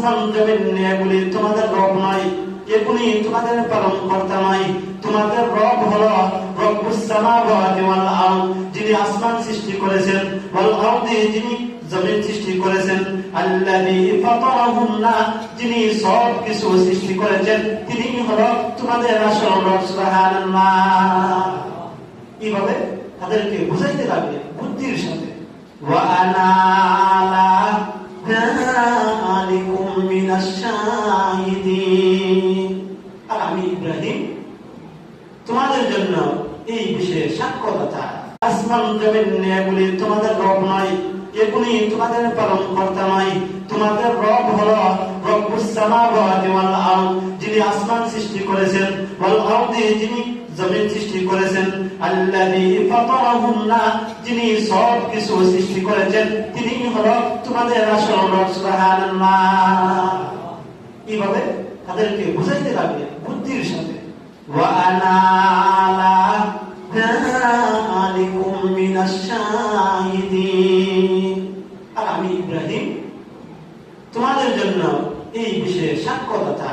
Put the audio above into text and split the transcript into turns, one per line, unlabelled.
আসমান জমিন এগুলি তোমাদের রব নয়, এগুলি তোমাদের পালন কর্তা নয়। তোমাদের রব হলো রব্বুস সামাওয়াতি ওয়াল আরদ, যিনি আসমান সৃষ্টি করেছেন, ওয়াল আরদি, যিনি জমিন সৃষ্টি করেছেন, আল্লাযী ফাতারাহুন্না, যিনি সব কিছু সৃষ্টি করেছেন, তিনি হলো তোমাদের আসল রব। সুবহানাল্লাহ। এইভাবে তাদেরকে বুঝাইতে লাগবে বুদ্ধির সাথে। ওয়া আনা আলা যালিকুম মিনাশ শাহিদিন, আর আমি ইব্রাহিম তোমাদের জন্য এই বিষয়ে সাক্ষ্যদাতা। আসমান জমিন এগুলি তোমাদের রব নয়, এগুলি তোমাদের পালন কর্তা নয়। তোমাদের রব হলো রব্বুস সামাওয়াতি ওয়াল আরদ, যিনি আসমান সৃষ্টি করেছেন, ওয়াল আরদি, যিনি জমিন সৃষ্টি করেছেন, আল্লাযী ফাতারাহুন্না, যিনি সব কিছু সৃষ্টি করেছেন, তিনি হলো তোমাদের আসল রব। সুবহানাল্লাহ। এইভাবে তাদেরকে বুঝাইতে লাগবে বুদ্ধির সাথে। ওয়া আনা আলা যালিকুম মিনাশ শাহিদিন, আর আমি ইব্রাহিম তোমাদের জন্য এই বিষয়ে সাক্ষ্যদাতা।